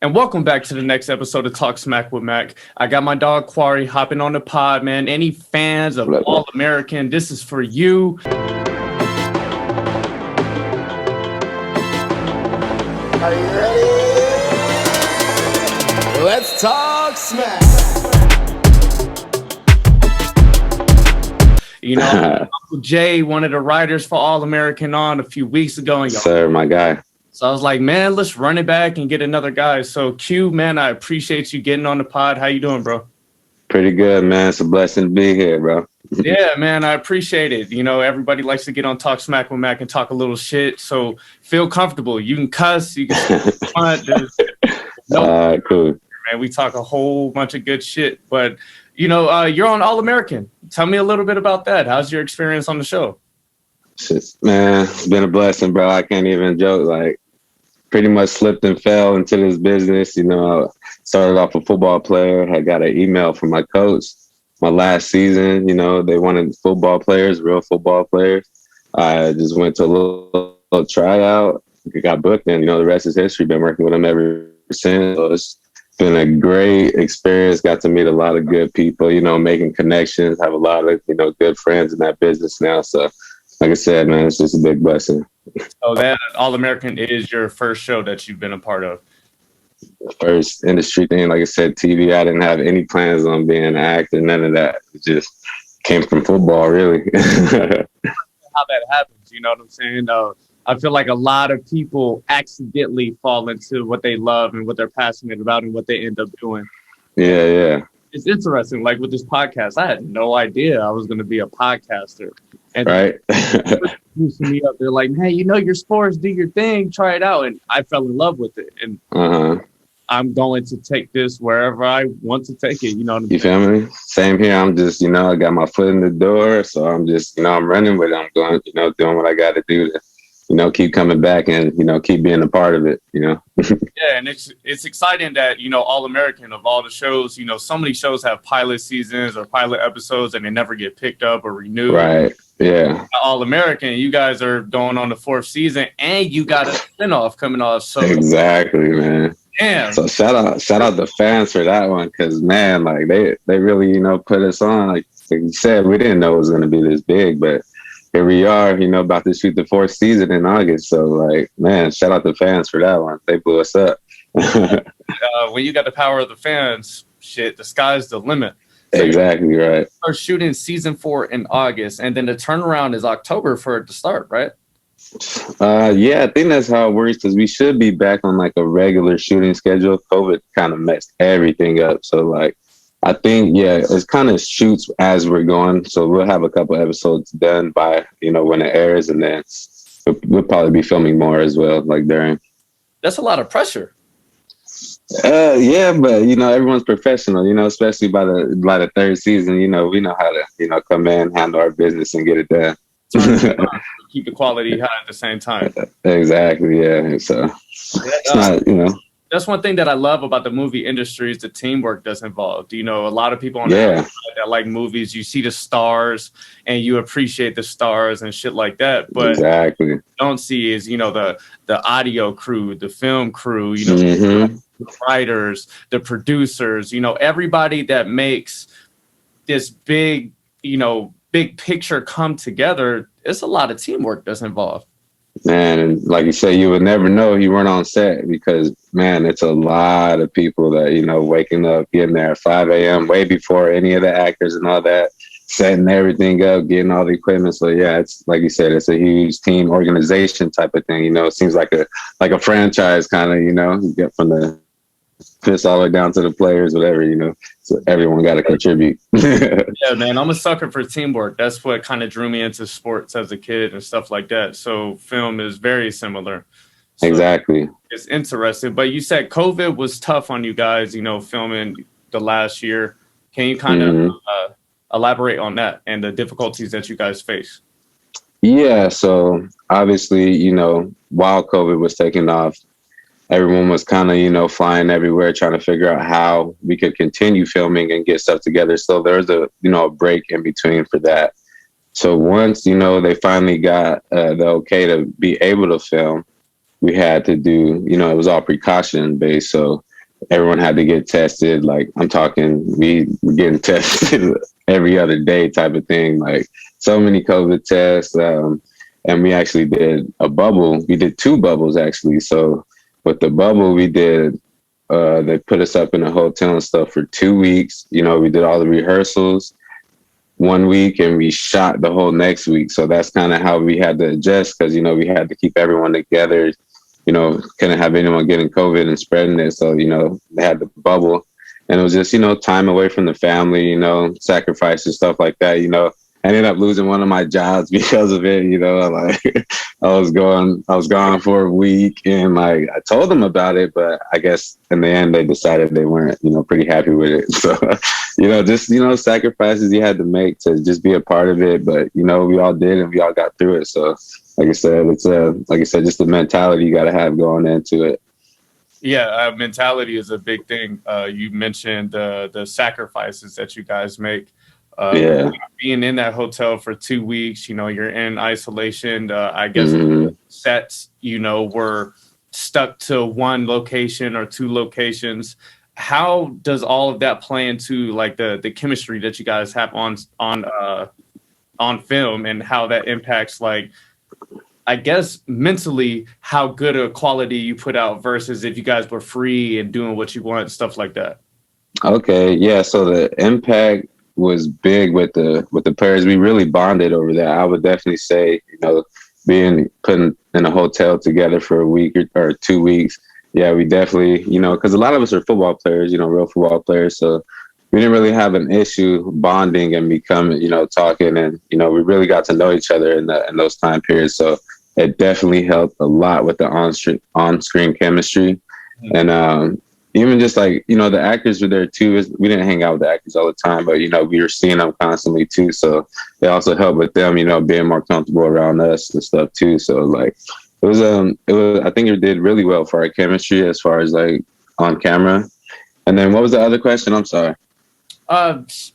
And welcome back to the next episode of Talk Smack with Mac. I got my dog Acquarey hopping on the pod, man. Any fans of All American, this is for you. Are you ready? Let's talk smack. You know, Uncle Jay, one of the writers for All American, on a few weeks ago. And sir, my guy. So I was like, man, let's run it back and get another guy. So Q, man, I appreciate you getting on the pod. How you doing, bro? Pretty good, man. It's a blessing to be here, bro. Yeah, man, I appreciate it. You know, everybody likes to get on Talk Smack with Mac and talk a little shit. So feel comfortable. You can cuss. You can cool. Man, we talk a whole bunch of good shit. But, you know, you're on All American. Tell me a little bit about that. How's your experience on the show? Man, it's been a blessing, bro. I can't even joke. Like, pretty much slipped and fell into this business. You know, started off a football player. I got an email from my coach my last season. You know, they wanted football players, real football players. I just went to a little tryout, got booked, and, you know, the rest is history. Been working with them ever since. So it's been a great experience. Got to meet a lot of good people, you know, making connections, have a lot of, you know, good friends in that business now. So, like I said, man, it's just a big blessing. So that All American is your first show that you've been a part of? First industry thing, like I said, TV. I didn't have any plans on being an actor, none of that. It just came from football, really. How that happens, you know what I'm saying? I feel like a lot of people accidentally fall into what they love and what they're passionate about and what they end up doing. Yeah. It's interesting. Like with this podcast, I had no idea I was going to be a podcaster. And right. Boosting me up. They're like, hey, you know your sports, do your thing, try it out. And I fell in love with it. And I'm going to take this wherever I want to take it. You know what I mean? You feel me? Same here. I'm just, you know, I got my foot in the door. So I'm just, you know, I'm running with it. I'm going, you know, doing what I got to do to, you know, keep coming back and, you know, keep being a part of it, you know? Yeah, and it's exciting that, you know, All American, of all the shows, you know, so many shows have pilot seasons or pilot episodes and they never get picked up or renewed. Right, yeah. All American, you guys are going on the 4th season and you got a spinoff coming off. So exactly, man. Damn. So shout out the fans for that one, because, man, like they really, you know, put us on. Like you said, we didn't know it was going to be this big, but here we are, you know, about to shoot the 4th season in August. So, like, man, shout out the fans for that one. They blew us up. When you got the power of the fans, shit, the sky's the limit. So exactly right. We're shooting season 4 in August, and then the turnaround is October for it to start, right? Yeah, I think that's how it works, because we should be back on like a regular shooting schedule. COVID kind of messed everything up. So, like, I think, yeah, it's kind of shoots as we're going. So we'll have a couple episodes done by, you know, when it airs, and then we'll probably be filming more as well, like during. That's a lot of pressure. Yeah, but, you know, everyone's professional, you know, especially by the 3rd season. You know, we know how to, you know, come in, handle our business, and get it done. Keep the quality high at the same time. Exactly, yeah. So it's not, you know. That's one thing that I love about the movie industry is the teamwork that's involved. You know, a lot of people on the outside that like movies, you see the stars and you appreciate the stars and shit like that. But exactly. what you don't see is, you know, the audio crew, the film crew, you know, the writers, the producers, you know, everybody that makes this big, you know, big picture come together. It's a lot of teamwork that's involved. Man, and like you say, you would never know you weren't on set, because, man, it's a lot of people that, you know, waking up, getting there at 5 a.m. way before any of the actors and all that, setting everything up, getting all the equipment. So, yeah, it's like you said, it's a huge team organization type of thing. You know, it seems like a franchise kind of, you know, you get from the piss all the way down to the players, whatever, you know. So everyone got to contribute. Yeah, man, I'm a sucker for teamwork. That's what kind of drew me into sports as a kid and stuff like that. So film is very similar. So exactly. It's interesting. But you said COVID was tough on you guys, you know, filming the last year. Can you kind of elaborate on that and the difficulties that you guys face? Yeah, so obviously, you know, while COVID was taking off, everyone was kind of, you know, flying everywhere, trying to figure out how we could continue filming and get stuff together. So there was a break in between for that. So once, you know, they finally got the okay to be able to film, we had to do, you know, it was all precaution based. So everyone had to get tested. Like I'm talking, we were getting tested every other day type of thing. Like so many COVID tests. And we actually did a bubble. We did 2 bubbles actually. So with the bubble we did, they put us up in a hotel and stuff for 2 weeks. You know, we did all the rehearsals 1 week and we shot the whole next week. So that's kind of how we had to adjust because, you know, we had to keep everyone together. You know, couldn't have anyone getting COVID and spreading it. So, you know, they had the bubble and it was just, you know, time away from the family, you know, sacrifices, stuff like that, you know. I ended up losing one of my jobs because of it, you know, like I was gone for a week and like I told them about it, but I guess in the end they decided they weren't, you know, pretty happy with it. So, you know, just, you know, sacrifices you had to make to just be a part of it. But, you know, we all did and we all got through it. So like I said, it's like I said, just the mentality you got to have going into it. Yeah, mentality is a big thing. You mentioned the sacrifices that you guys make. Being in that hotel for 2 weeks, you know, you're in isolation. I guess sets, you know, were stuck to one location or 2 locations. How does all of that play into like the chemistry that you guys have on film and how that impacts, like, I guess mentally, how good a quality you put out versus if you guys were free and doing what you want, stuff like that? Okay, yeah. So the impact was big with the players. We really bonded over that. I would definitely say, you know, being put in a hotel together for a week or 2 weeks. Yeah, we definitely, you know, because a lot of us are football players, you know, real football players. So we didn't really have an issue bonding and becoming, you know, talking, and you know, we really got to know each other in those time periods. So it definitely helped a lot with the on-screen chemistry. And even just like, you know, the actors were there too. We didn't hang out with the actors all the time, but, you know, we were seeing them constantly too. So they also helped with them, you know, being more comfortable around us and stuff too. So like, it was, I think it did really well for our chemistry as far as like on camera. And then what was the other question? I'm sorry.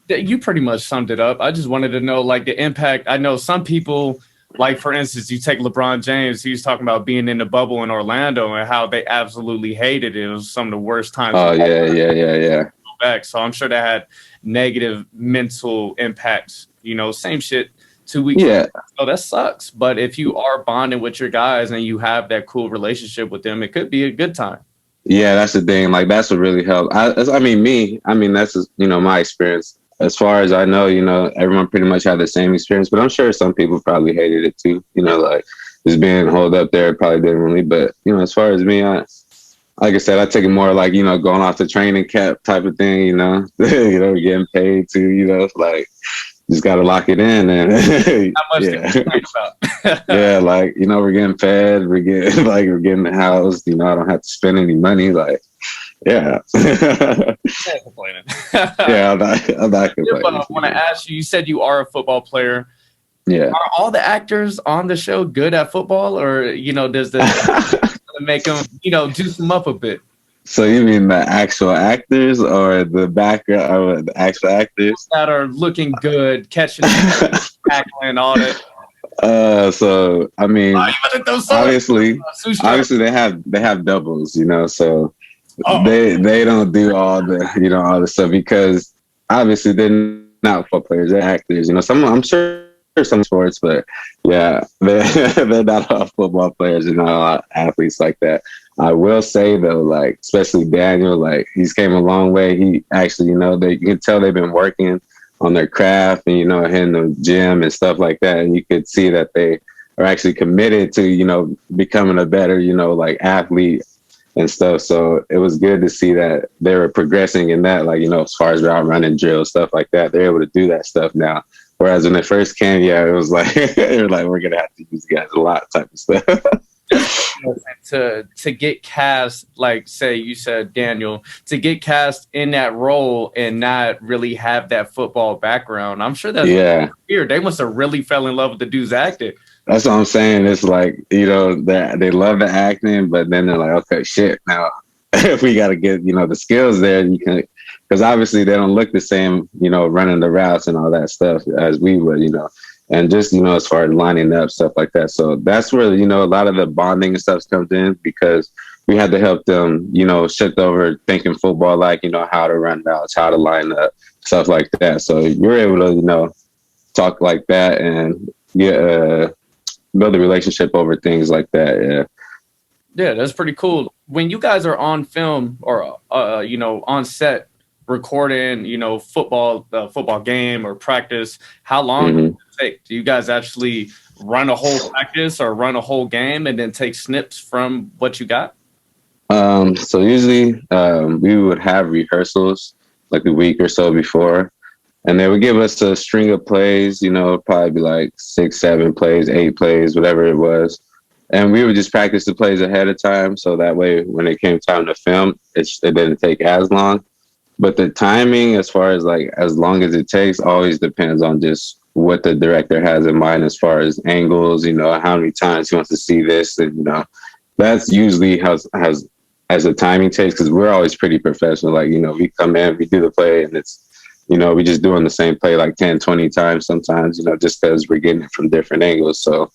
You pretty much summed it up. I just wanted to know like the impact. I know some people, like, for instance, you take LeBron James, he was talking about being in the bubble in Orlando and how they absolutely hated it. It was some of the worst times. Oh, yeah. Back. So I'm sure that had negative mental impacts. You know, same shit 2 weeks. Yeah. So that sucks. But if you are bonding with your guys and you have that cool relationship with them, it could be a good time. Yeah, that's the thing. Like, that's what really helped. That's just, you know, my experience. As far as I know, you know, everyone pretty much had the same experience, but I'm sure some people probably hated it too. You know, like just being holed up there probably didn't really. But, you know, as far as me, like I said, I take it more like, you know, going off the training camp type of thing, you know, you know, getting paid to, you know, like just got to lock it in. And how much about? Yeah, like, you know, we're getting fed, we're getting the house, you know, I don't have to spend any money. Like, yeah. Complaining. Yeah, I'm not complaining. I want to ask you, you said you are a football player. Yeah. Are all the actors on the show good at football, or, you know, does the make them, you know, juice them up a bit? So you mean the actual actors or the background or the actual actors that are looking good, catching, tackling, all that? So I mean, obviously they have doubles, you know, so they don't do all the stuff because obviously they're not football players, they're actors, you know. I'm sure some sports, but yeah, they're not all football players, you know, a lot of athletes like that. I will say though, like especially Daniel, like he's came a long way. He actually, you know, you can tell they've been working on their craft and, you know, in the gym and stuff like that. And you could see that they are actually committed to, you know, becoming a better, you know, like athlete and stuff. So it was good to see that they were progressing in that, like, you know, as far as route running, drill, stuff like that. They're able to do that stuff now. Whereas when they first came, yeah, it was like, they were like, we're going to have to use you guys a lot type of stuff. To get cast, like, say you said Daniel, to get cast in that role and not really have that football background, I'm sure that's weird. They must have really fell in love with the dude's acting. That's what I'm saying. It's like, you know, that they love the acting, but then they're like, okay, shit, now if we got to get, you know, the skills there, you can, because obviously they don't look the same, you know, running the routes and all that stuff as we would, you know. And just, you know, as far as lining up, stuff like that. So that's where, you know, a lot of the bonding and stuff comes in because we had to help them, shift over thinking football, like, how to run routes, how to line up, stuff like that. So you're able to, talk like that and get build a relationship over things like that. Yeah. Yeah, that's pretty cool. When you guys are on film or on set recording, football game or practice, how long does it take? Do you guys actually run a whole practice or run a whole game and then take snips from what you got? So usually we would have rehearsals like a week or so before, and they would give us a string of plays, probably be like 6, 7 plays, 8 plays, whatever it was. And we would just practice the plays ahead of time. So that way, when it came time to film, it didn't take as long. But the timing, as far as like as long as it takes, always depends on just what the director has in mind as far as angles, how many times he wants to see this. And, that's usually has as the timing takes, because we're always pretty professional. Like, we come in, we do the play, and it's, we just doing the same play like 10, 20 times sometimes, just because we're getting it from different angles. So,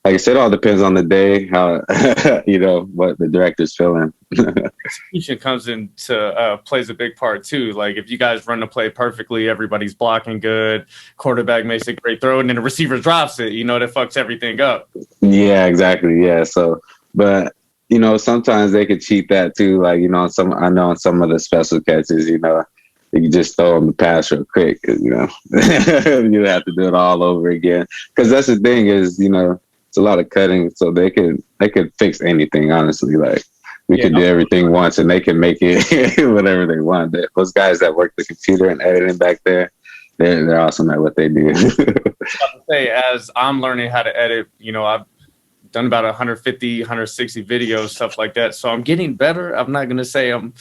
like I said, it all depends on the day, how, what the director's feeling. Execution comes into plays a big part too. Like if you guys run the play perfectly, everybody's blocking good, quarterback makes a great throw, and then the receiver drops it, that fucks everything up. Yeah, exactly. Yeah. So, but, sometimes they could cheat that too. Like, I know on some of the special catches, you can just throw them the pass real quick, you have to do it all over again. Because that's the thing is, it's a lot of cutting, so they could fix anything. Honestly, like we could do everything once, and they can make it whatever they want. Those guys that work the computer and editing back there, they're awesome at what they do. I say, as I'm learning how to edit, I've done about 150, 160 videos, stuff like that. So I'm getting better. I'm not gonna say I'm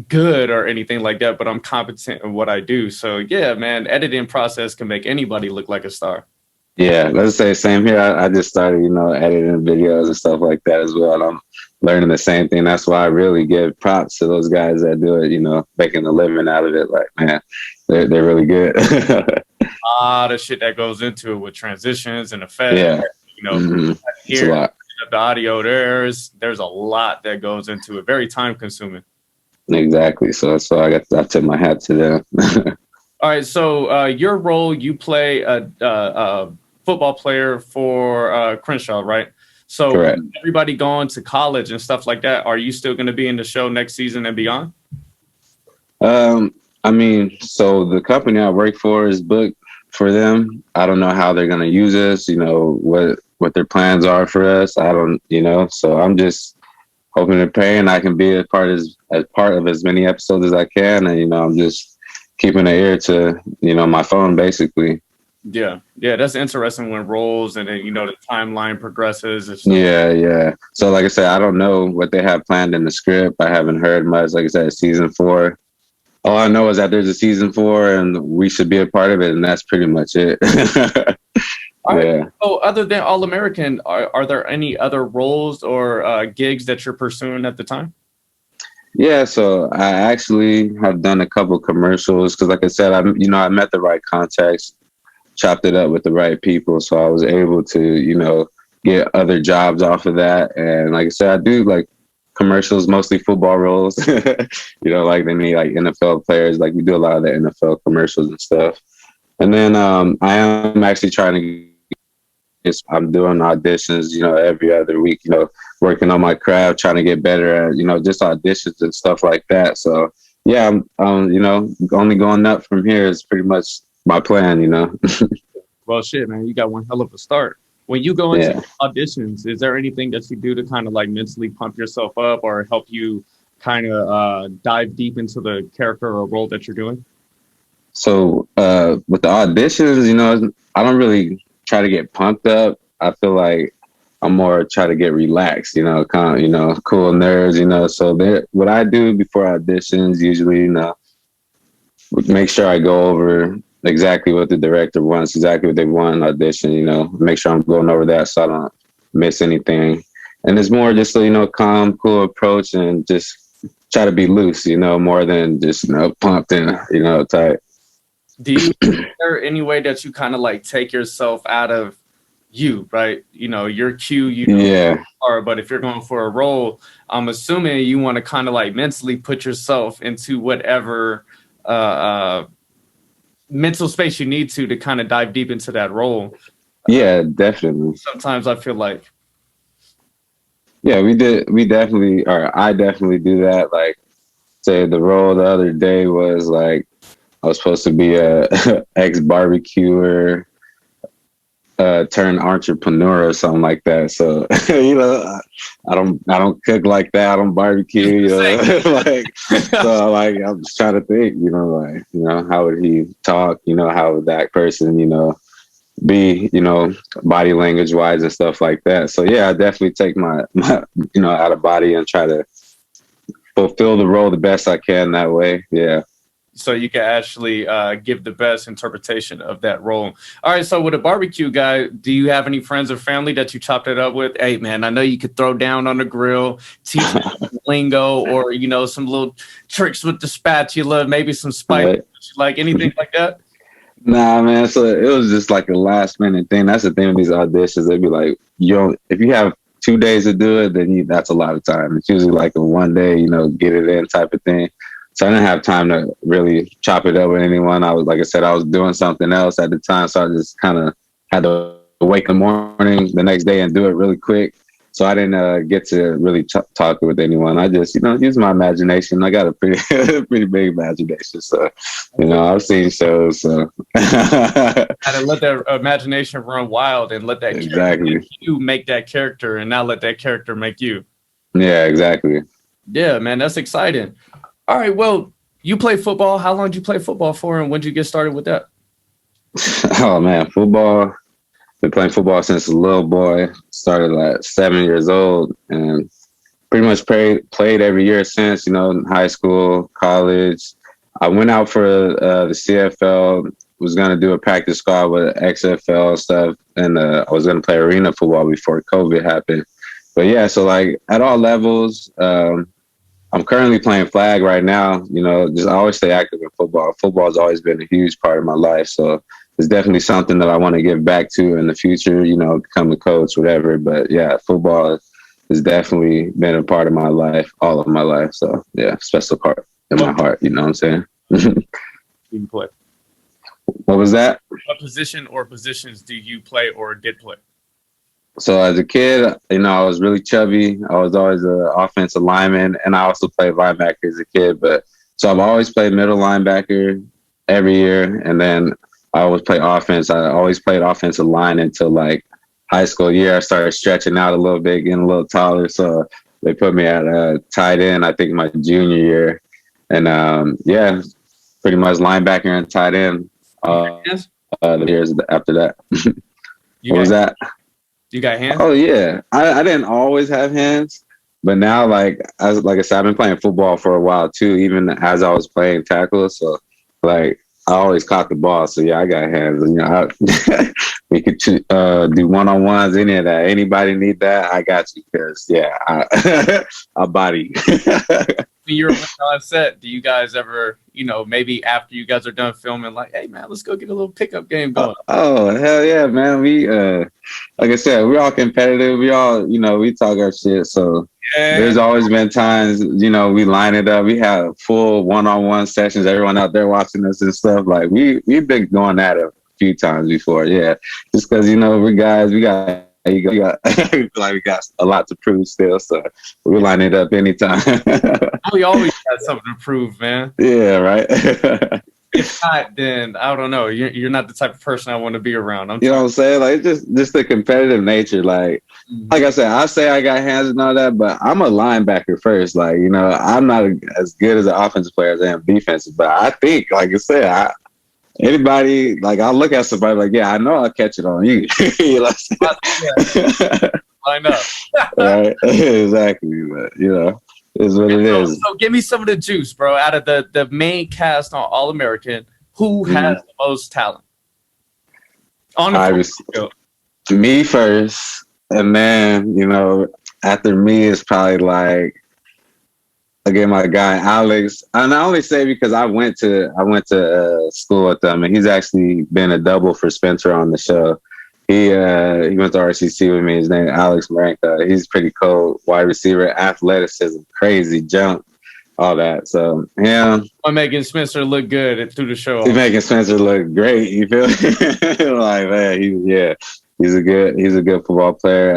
good or anything like that, but I'm competent in what I do. So yeah, man, editing process can make anybody look like a star. Yeah, let's say same here. I just started, editing videos and stuff like that as well. And I'm learning the same thing. That's why I really give props to those guys that do it, making a living out of it. Like, man, they're really good. A lot of shit that goes into it with transitions and effects. Yeah. Here, the audio, there's a lot that goes into it. Very time consuming. Exactly. So that's why I tip my hat to them. All right. So your role, you play a football player for Crenshaw, right? So correct. Everybody going to college and stuff like that, are you still going to be in the show next season and beyond? I mean, so the company I work for is booked for them. I don't know how they're going to use us, what their plans are for us. I don't, so I'm just hoping to pray and I can be a part of as many episodes as I can. And, I'm just keeping an ear to, my phone basically. Yeah. That's interesting when it rolls and then, the timeline progresses. Yeah. So like I said, I don't know what they have planned in the script. I haven't heard much. Like I said, season 4. All I know is that there's a season 4 and we should be a part of it. And that's pretty much it. Yeah. So other than All-American, are there any other roles or gigs that you're pursuing at the time? Yeah, so I actually have done a couple commercials because, like I said, I met the right contacts, chopped it up with the right people, so I was able to, get other jobs off of that. And like I said, I do like commercials, mostly football roles. Like they need like NFL players. Like we do a lot of the NFL commercials and stuff. And then I am actually trying to. I'm doing auditions, every other week, working on my craft, trying to get better at, just auditions and stuff like that. So yeah, I'm only going up from here is pretty much my plan, Well, shit, man, you got one hell of a start. When you go into auditions, is there anything that you do to kind of like mentally pump yourself up or help you kind of dive deep into the character or role that you're doing? So with the auditions, I don't really try to get pumped up. I feel like I'm more try to get relaxed, kind of, cool nerves, So what I do before auditions, usually, make sure I go over exactly what the director wants, exactly what they want in audition, make sure I'm going over that so I don't miss anything. And it's more just a, calm, cool approach and just try to be loose, more than just, pumped and, tight. Is there any way that you kind of like take yourself out of you, right? Your cue, Yeah. but if you're going for a role, I'm assuming you want to kind of like mentally put yourself into whatever mental space you need to kind of dive deep into that role. Yeah, definitely. Sometimes I feel like, Yeah, we definitely, or I definitely do that. Like, say the role the other day was like, I was supposed to be a ex barbecuer, turn entrepreneur or something like that. So I don't cook like that. I don't barbecue. Like so like I'm just trying to think. Like how would he talk? How would that person be? Body language wise and stuff like that. So yeah, I definitely take my out of body and try to fulfill the role the best I can that way. Yeah. So you can actually give the best interpretation of that role. All right. So with a barbecue guy, do you have any friends or family that you chopped it up with? Hey, man, I know you could throw down on the grill, teach lingo, or, some little tricks with the spatula, maybe some spice, Right. like anything like that? Nah, man. So it was just like a last minute thing. That's the thing with these auditions. They'd be like, if you have 2 days to do it, then that's a lot of time. It's usually like a one day, get it in type of thing. So I didn't have time to really chop it up with anyone. Like I said, I was doing something else at the time. So I just kind of had to wake in the morning the next day and do it really quick. So I didn't get to really talk with anyone. I just, use my imagination. I got a pretty, pretty big imagination. So, I've seen shows. So had to let that imagination run wild and let that exactly you make that character, and now let that character make you. Yeah, exactly. Yeah, man, that's exciting. All right, well, you play football. How long did you play football for, and when did you get started with that? Oh man, football. Been playing football since a little boy. Started at 7 years old, and pretty much played every year since. In high school, college. I went out for the CFL. Was gonna do a practice squad with XFL stuff, and I was gonna play arena football before COVID happened. But yeah, so like at all levels. I'm currently playing flag right now. Just I always stay active in football. Football has always been a huge part of my life. So it's definitely something that I want to give back to in the future, become a coach, whatever. But yeah, football has definitely been a part of my life, all of my life. So yeah, special part in my heart. You know what I'm saying? You play. What was that? What position or positions do you play or did play? So as a kid, I was really chubby. I was always an offensive lineman, and I also played linebacker as a kid. But so I've always played middle linebacker every year, and then I always play offense. I always played offensive line until like high school year. I started stretching out a little bit, getting a little taller. So they put me at tight end, I think my junior year, and yeah, pretty much linebacker and tight end. The years after that. What was that? You got hands? Oh yeah, I didn't always have hands, but now like I said, I've been playing football for a while too. Even as I was playing tackle, so like I always caught the ball. So yeah, I got hands. We could do 1-on-1s, any of that. Anybody need that? I got you. Because yeah, I body. When you're on set, do you guys ever, maybe after you guys are done filming, like, hey man, let's go get a little pickup game going? Oh hell yeah, man. We like I said, we're all competitive. We all, we talk our shit. So there's always been times, we line it up. We have full 1-on-1 sessions. Everyone out there watching us and stuff. Like we've been going at it a few times before. Yeah, just because we're guys. We got we got a lot to prove still. So we line it up anytime. We always got something to prove, man. Yeah, right. If not, then I don't know. You're not the type of person I want to be around. You know what I'm saying? Like just the competitive nature. Like I said, I say I got hands and all that, but I'm a linebacker first. Like I'm not as good as an offensive player as I am defensive. But I think, like I said, anybody like I'll look at somebody like, yeah, I know I'll catch it on you. You know what I'm saying? I know. Right? Exactly. But is what it is. So give me some of the juice, bro. Out of the main cast on All American, who has the most talent? On the field. Me first, and then after me is probably like again my guy Alex. And I only say because I went to school with them, and he's actually been a double for Spencer on the show. He went to RCC with me. His name is Alex Marenka. He's pretty cold. Wide receiver, athleticism, crazy jump, all that. So yeah, I'm making Spencer look good through the show. He's making Spencer look great. You feel like, man, he's a good football player.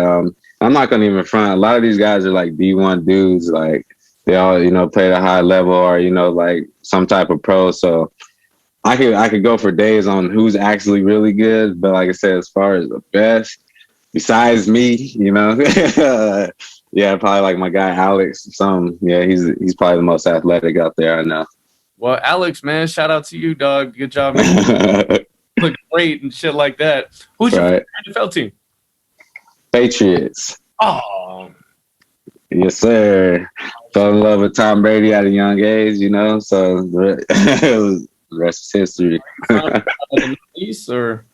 I'm not gonna even front. A lot of these guys are like D1 dudes. Like they all play at a high level or like some type of pro. So I could go for days on who's actually really good, but like I said, as far as the best, besides me, yeah, probably like my guy Alex. He's probably the most athletic out there I know. Well, Alex, man, shout out to you, dog. Good job, man. Look great and shit like that. Who's your NFL team? Patriots. Oh, yes, sir. Fell in love with Tom Brady at a young age, so the rest is history. From the East or?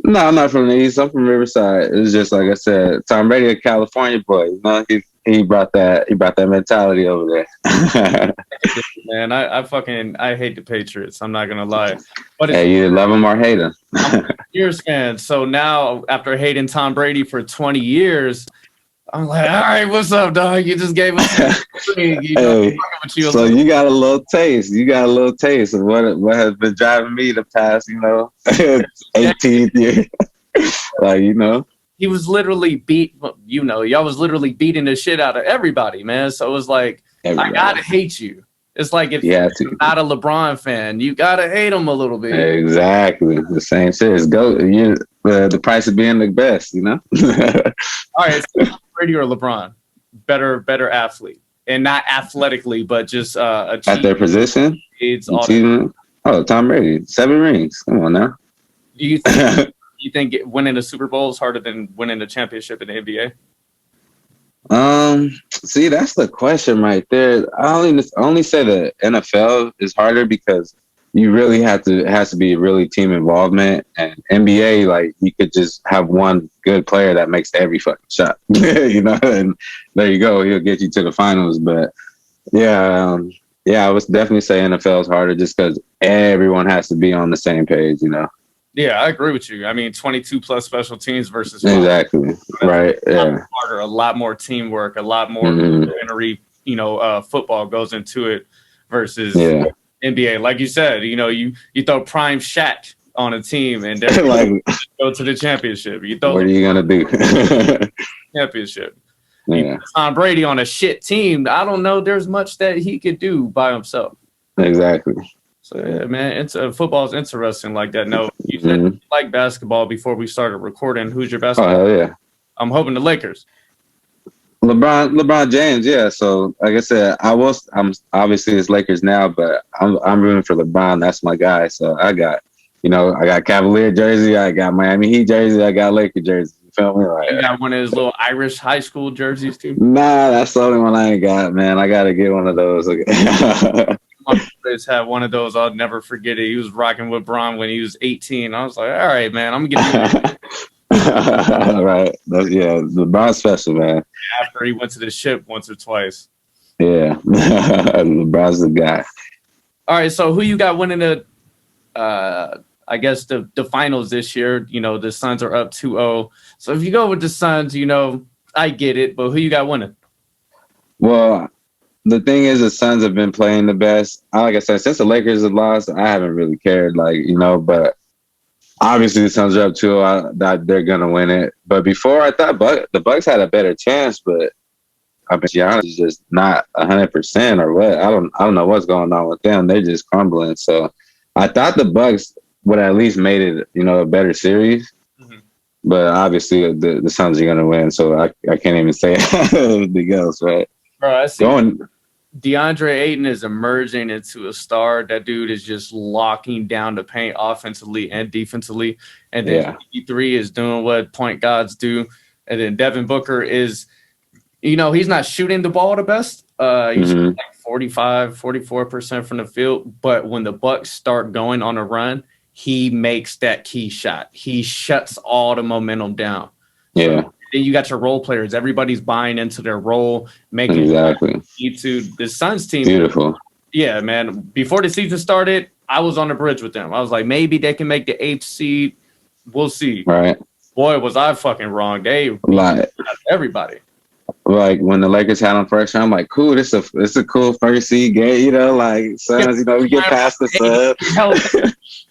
No, I'm not from the East. I'm from Riverside. It's just like I said, Tom Brady, a California boy. He brought that mentality over there. Man, I hate the Patriots. I'm not gonna lie. But hey, you love them or hate them. I'm a Bears fan. So now, after hating Tom Brady for 20 years, I'm like, all right, what's up, dog? You just gave us a ring. So you got a little taste. You got a little taste of what has been driving me the past, 18th year. Like, He was literally y'all was literally beating the shit out of everybody, man. So it was like, I gotta hate you. It's like if you're not a LeBron fan, you gotta hate him a little bit. Exactly. The same shit. It's the price of being the best, All right, so Brady or LeBron? Better athlete. And not athletically, but just at their position? Oh, Tom Brady. 7 rings. Come on now. Do you think winning a Super Bowl is harder than winning a championship in the NBA? See, that's the question right there. I only say the NFL is harder because you really has to be really team involvement, and NBA, like, you could just have one good player that makes every fucking shot, and there you go, he'll get you to the finals. But yeah, I would definitely say NFL is harder just because everyone has to be on the same page, Yeah, I agree with you. I mean, 22 plus special teams versus 5. Exactly. Right. Yeah. Harder, a lot more teamwork, a lot more football goes into it versus NBA. Like you said, you throw prime Shaq on a team and they're like go to the championship. What are you gonna do? Championship. Yeah. Tom Brady on a shit team. I don't know. There's much that he could do by himself. Exactly. So yeah, man, football is interesting like that. No, you said you like basketball before we started recording. Who's your basketball? Oh, hell yeah. I'm hoping the Lakers. LeBron James, yeah. So like I said, I'm obviously it's Lakers now, but I'm rooting for LeBron. That's my guy. So I got Cavalier jersey, I got Miami Heat jersey, I got Lakers jersey. You feel me? Like, you got one of his little Irish high school jerseys too? Nah, that's the only one I ain't got, man. I gotta get one of those. My brothers had one of those. I'll never forget it. He was rocking with Bron when he was 18. I was like, all right, man, I'm gonna get all right. LeBron's special, man. After he went to the ship once or twice. Yeah. LeBron's the guy. All right, so who you got winning the I guess the finals this year? The Suns are up 2-0. So if you go with the Suns, I get it, but who you got winning? Well, the thing is, the Suns have been playing the best. Like I said, since the Lakers have lost, I haven't really cared, but obviously the Suns are up 2-0. They're going to win it. But before, I thought the Bucks had a better chance, but I mean, Giannis is just not 100% or what. I don't know what's going on with them. They're just crumbling. So I thought the Bucks would at least made it, a better series. Mm-hmm. But obviously the Suns are going to win, so I can't even say anything else, right? Bro, I see DeAndre Ayton is emerging into a star. That dude is just locking down the paint offensively and defensively. And then E3 is doing what point guards do. And then Devin Booker is, he's not shooting the ball the best. He's like 45, 44% from the field. But when the Bucks start going on a run, he makes that key shot. He shuts all the momentum down. Yeah. So, then you got your role players. Everybody's buying into their role, making exactly. To the Suns team. Beautiful. Yeah, man. Before the season started, I was on the bridge with them. I was like, maybe they can make the 8th seed. We'll see. Right. boy, was I fucking wrong. They Like, everybody. like when the Lakers had them first round, I'm like, cool, this is a cool first seed game, you know, like Suns, you know, we get past the Suns.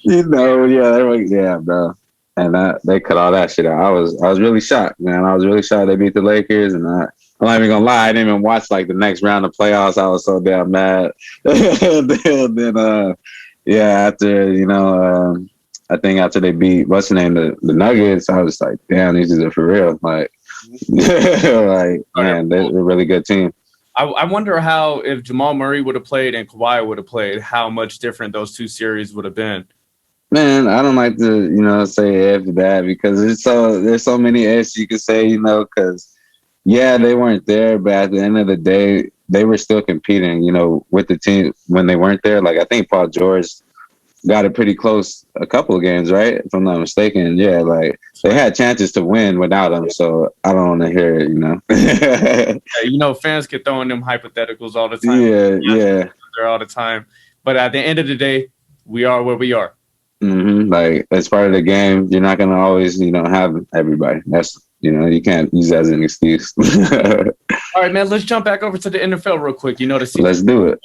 You know, yeah, they were, yeah, bro. And they cut all that shit out. I was really shocked, man. I was really shocked they beat the Lakers, and I'm not even gonna lie, I didn't even watch like the next round of playoffs. I was so damn mad. then yeah, after, you know, I think after they beat what's the name, the Nuggets, I was like, damn, these are for real. Like, like, man, they're a really good team. I wonder how, if Jamal Murray would have played and Kawhi would have played, how much different those two series would have been. Man, I don't like to, you know, say if that, because there's so many ifs you could say, you know, because yeah, they weren't there, but at the end of the day, they were still competing, you know, with the team when they weren't there. Like, I think Paul George got it pretty close a couple of games, right? If I'm not mistaken. Yeah, like they had chances to win without him, so I don't want to hear it, you know. Yeah, you know, fans get throwing them hypotheticals all the time. Yeah. They're all the time. But at the end of the day, we are where we are. Mm-hmm. Like, as part of the game, you're not gonna always, you know, have everybody. That's, you know, you can't use that as an excuse. All right, man. Let's jump back over to the NFL real quick. You know, let's do it.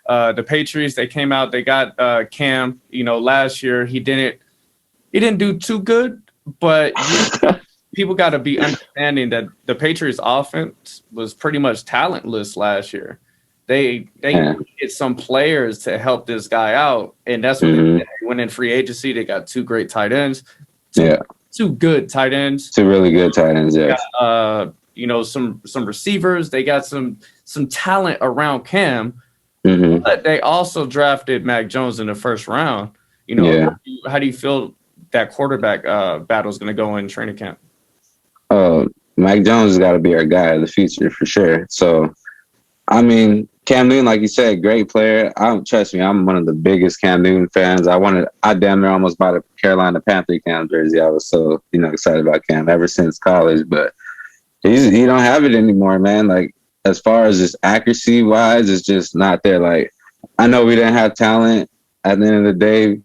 The Patriots, they came out. They got Cam. You know, last year he didn't do too good, but people got to be understanding that the Patriots offense was pretty much talentless last year. They get some players to help this guy out, and that's what they went in free agency. They got two great tight ends. Two good tight ends. Two really good tight ends, yeah. You know, some receivers. They got some talent around Cam, but they also drafted Mac Jones in the first round. You know, how do you feel that quarterback battle is going to go in training camp? Mac Jones has got to be our guy of the future for sure. So, I mean, Cam Newton, like you said, great player. Trust me, I'm one of the biggest Cam Newton fans. I damn near almost bought a Carolina Panther Cam jersey. I was so, you know, excited about Cam ever since college, but he don't have it anymore, man. Like, as far as just accuracy wise, it's just not there. Like, I know we didn't have talent. At the end of the day,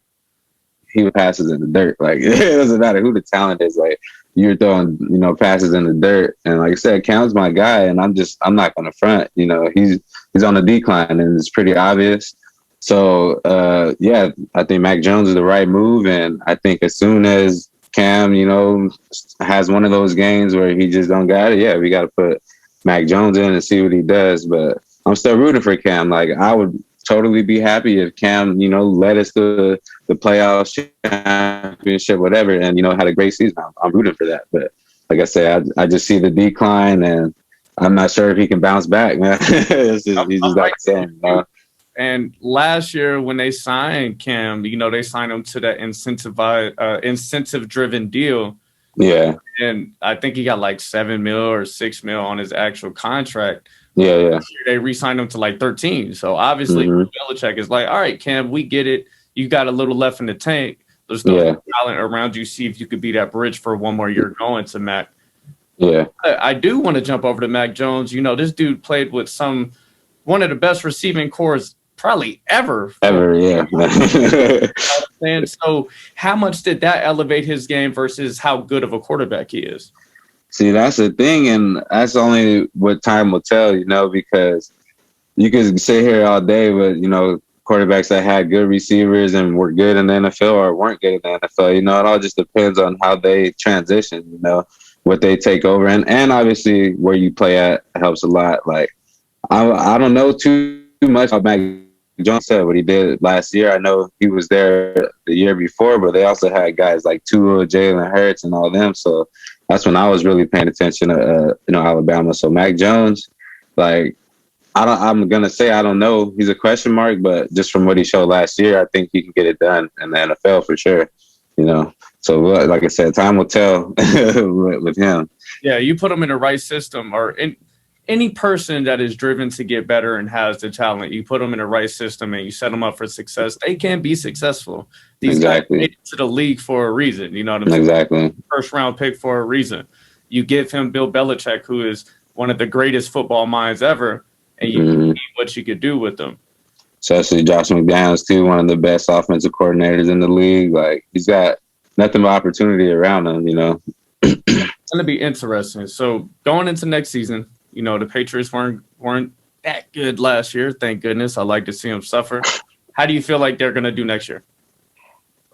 he passes in the dirt. Like, it doesn't matter who the talent is. Like, you're throwing, you know, passes in the dirt. And like I said, Cam's my guy, and I'm not going to front. You know, he's on the decline, and it's pretty obvious. So, yeah, I think Mac Jones is the right move. And I think as soon as Cam, you know, has one of those games where he just don't got it, yeah, we got to put Mac Jones in and see what he does. But I'm still rooting for Cam. Like, I would totally be happy if Cam, you know, led us to the playoffs, championship, whatever, and, you know, had a great season. I'm rooting for that. But like I said, I just see the decline, and I'm not sure if he can bounce back, man. He's just not the same, you know? And last year when they signed Cam, you know, they signed him to that incentive-driven deal. Yeah. And I think he got like $7 million or $6 million on his actual contract. Yeah. They re-signed him to like 13. So obviously Belichick is like, all right, Cam, we get it. You got a little left in the tank. There's no talent around you. See if you could be that bridge for one more year going to Mac. Yeah. I do want to jump over to Mac Jones. You know, this dude played with one of the best receiving cores probably ever. Yeah. And so how much did that elevate his game versus how good of a quarterback he is? See, that's the thing, and that's only what time will tell, you know, because you can sit here all day with, you know, quarterbacks that had good receivers and were good in the NFL or weren't good in the NFL. You know, it all just depends on how they transition, you know, what they take over. And obviously where you play at helps a lot. Like, I don't know too much about Mac Jones said what he did last year. I know he was there the year before, but they also had guys like Tua, Jalen Hurts, and all them. So that's when I was really paying attention to, you know, Alabama. So Mac Jones, like, I'm going to say I don't know. He's a question mark, but just from what he showed last year, I think he can get it done in the NFL for sure, you know. So, like I said, time will tell with him. Yeah, you put him in the right system, or any person that is driven to get better and has the talent, you put them in the right system and you set them up for success, they can be successful. These guys made it to the league for a reason. You know what I'm saying? Exactly. First round pick for a reason. You give him Bill Belichick, who is one of the greatest football minds ever, and you see what you could do with them. Especially Josh McDaniels, too, one of the best offensive coordinators in the league. Like, he's got nothing but opportunity around him, you know. It's going to be interesting. So going into next season, the Patriots weren't that good last year. Thank goodness. I like to see them suffer. How do you feel like they're going to do next year?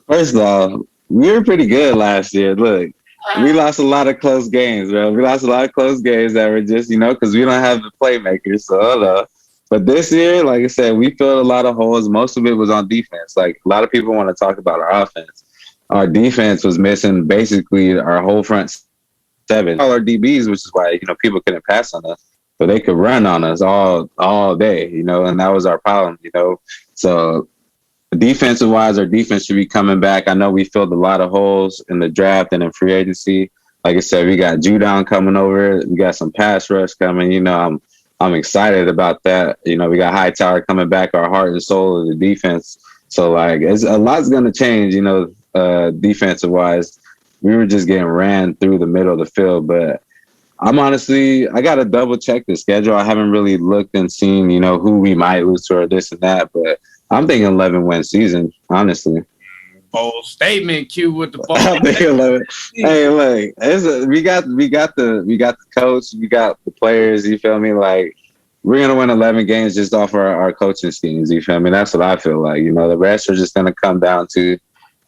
First off, we were pretty good last year. Look, we lost a lot of close games, bro. We lost a lot of close games that were just, because we don't have the playmakers. So, but this year, like I said, we filled a lot of holes. Most of it was on defense. Like, a lot of people want to talk about our offense. Our defense was missing basically our whole front seven. All our DBs, which is why, people couldn't pass on us. But they could run on us all day, and that was our problem, So defensive wise, our defense should be coming back. I know we filled a lot of holes in the draft and in free agency. Like I said, we got Judon coming over. We got some pass rush coming. I'm excited about that. We got Hightower coming back, our heart and soul of the defense. So like, it's a lot's going to change. Defensive wise, we were just getting ran through the middle of the field. But I got to double check the schedule. I haven't really looked and seen, who we might lose to or this and that. But I'm thinking 11-win season, honestly. Bold statement, Q with the ball. I'm thinking 11. Hey, look, we got the coach, we got the players. You feel me? Like, we're gonna win 11 games just off our coaching schemes. You feel me? That's what I feel like. The rest are just gonna come down to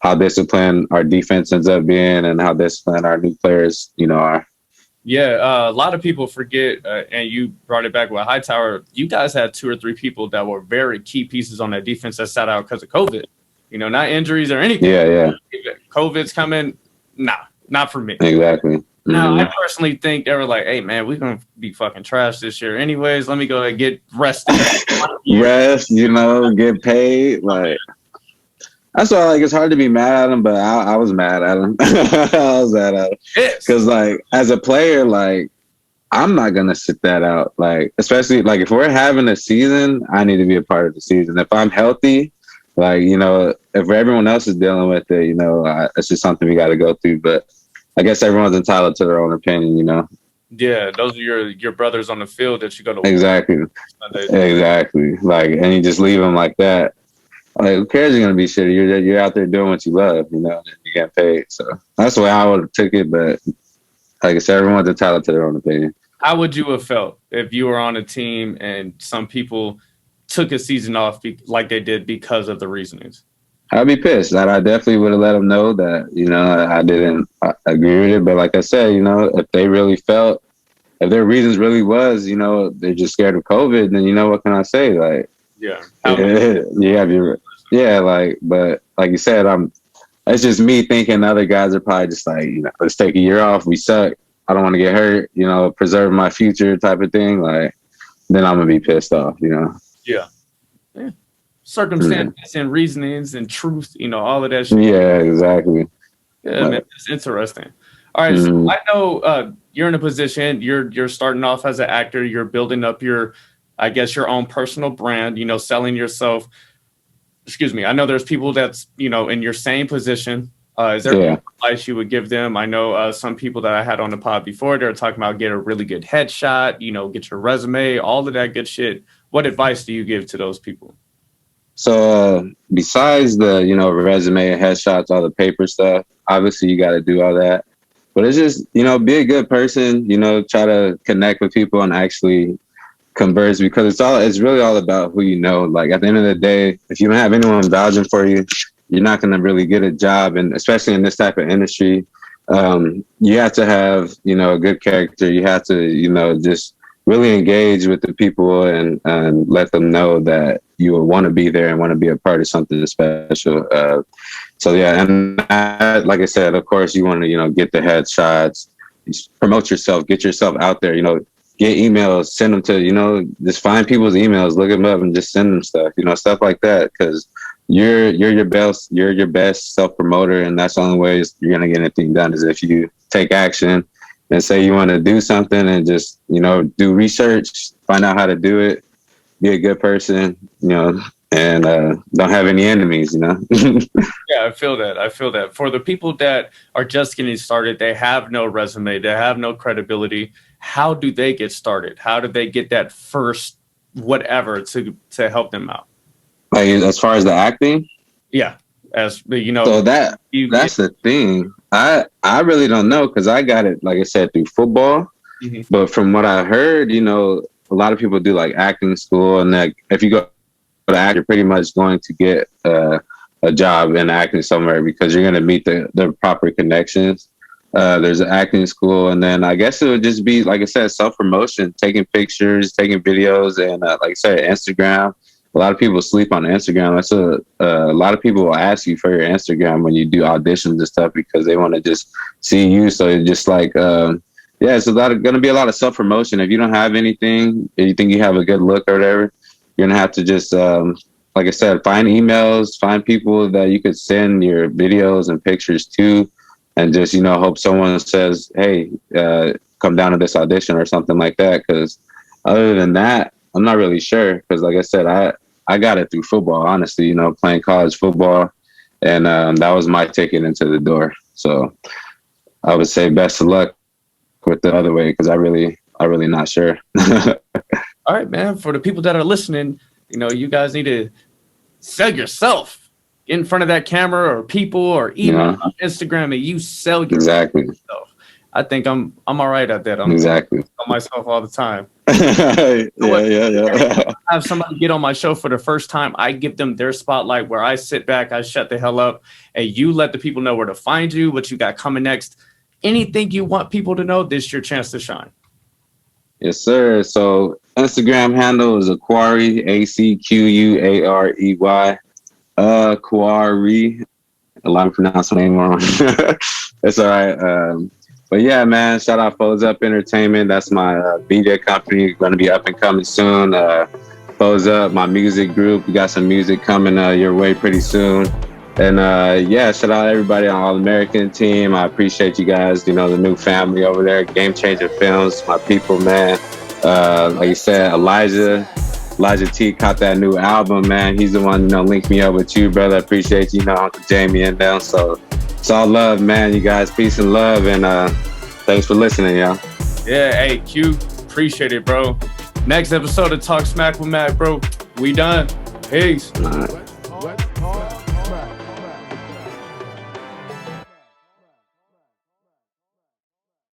how disciplined our defense ends up being and how disciplined our new players, are. Yeah, a lot of people forget, and you brought it back with Hightower. You guys had 2 or 3 people that were very key pieces on that defense that sat out because of COVID. Not injuries or anything. Yeah. COVID's coming. Nah, not for me. Exactly. Now, I personally think they were like, hey, man, we're going to be fucking trash this year. Anyways, let me go and get rested. Rest, get paid. Like, that's why, like, it's hard to be mad at him, but I was mad at him. I was mad at him. Because, like, as a player, like, I'm not going to sit that out. Like, especially, like, if we're having a season, I need to be a part of the season. If I'm healthy, like, if everyone else is dealing with it, it's just something we got to go through. But I guess everyone's entitled to their own opinion, Yeah, those are your brothers on the field that you go to. Exactly. Like, and you just leave them like that. Like, who cares? You're gonna be shitty. You're out there doing what you love, and you get paid. So that's the way I would have took it. But like I said, everyone's entitled to their own opinion. How would you have felt if you were on a team and some people took a season off like they did because of the reasonings? I'd be pissed. I definitely would have let them know that I didn't agree with it. But like I said, if they really felt, if their reasons really was, they're just scared of COVID, then what can I say? Like, but like you said, it's just me thinking other guys are probably just like, let's take a year off. We suck. I don't want to get hurt, preserve my future type of thing. Like, then I'm going to be pissed off, Yeah. Circumstances and reasonings and truth, all of that shit. Yeah, exactly. Yeah, man, it's interesting. All right, so I know you're in a position, you're starting off as an actor, you're building up your own personal brand, selling yourself. Excuse me. I know there's people that's, in your same position. Is there any advice you would give them? I know some people that I had on the pod before, they're talking about get a really good headshot, get your resume, all of that good shit. What advice do you give to those people? So besides the, resume and headshots, all the paper stuff, obviously you got to do all that. But it's just, be a good person, try to connect with people and actually converse, because it's really all about who you know. Like, at the end of the day, if you don't have anyone vouching for you, you're not going to really get a job. And especially in this type of industry, you have to have, a good character. You have to, just really engage with the people and let them know that you want to be there and want to be a part of something special. So yeah, and like I said, of course, you want to, get the headshots, promote yourself, get yourself out there, get emails, send them to, just find people's emails, look them up and just send them stuff, stuff like that. Because you're your best self-promoter, and that's the only way you're going to get anything done is if you take action and say you want to do something and just, do research, find out how to do it, be a good person, and don't have any enemies, Yeah, I feel that. For the people that are just getting started, they have no resume, they have no credibility. How do they get started? How do they get that first whatever to help them out? Like, as far as the acting? Yeah. as So that's the thing. I really don't know because I got it, like I said, through football. Mm-hmm. But from what I heard, a lot of people do like acting school, and like if you go to act, you're pretty much going to get a job in acting somewhere because you're going to meet the proper connections. There's an acting school, and then I guess it would just be, like I said, self-promotion, taking pictures, taking videos, and like I said, Instagram. A lot of people sleep on Instagram. That's a lot of people will ask you for your Instagram when you do auditions and stuff because they want to just see you. So it's just like, it's going to be a lot of self-promotion. If you don't have anything, if you think you have a good look or whatever, you're going to have to just, like I said, find emails, find people that you could send your videos and pictures to, and just, hope someone says, hey, come down to this audition or something like that. Because other than that, I'm not really sure. Because like I said, I got it through football, honestly, playing college football. And that was my ticket into the door. So I would say best of luck with the other way because I really not sure. All right, man. For the people that are listening, you guys need to sell yourself. Get in front of that camera or people or even on Instagram, and you sell yourself. Exactly. I think I'm all right at that. I'm exactly on myself all the time. Yeah. I have somebody get on my show for the first time. I give them their spotlight where I sit back, I shut the hell up, and you let the people know where to find you, what you got coming next. Anything you want people to know, this is your chance to shine. Yes, sir. So Instagram handle is Acquarey, ACQUAREY. Acquarey. A lot of pronouncing my name wrong. It's all right. But yeah, man, shout out Foes Up Entertainment. That's my media company. Going to be up and coming soon. Foes Up, my music group. We got some music coming your way pretty soon. And shout out everybody on All American team. I appreciate you guys. The new family over there, Game Changer Films, my people, man. Like you said, Elijah T caught that new album, man. He's the one, linked me up with you, brother. Appreciate you, Uncle Jamie and them. So it's all love, man. You guys, peace and love, and thanks for listening, y'all. Yeah, hey, Q, appreciate it, bro. Next episode of Talk Smack with Mac, bro. We done. Peace. All right.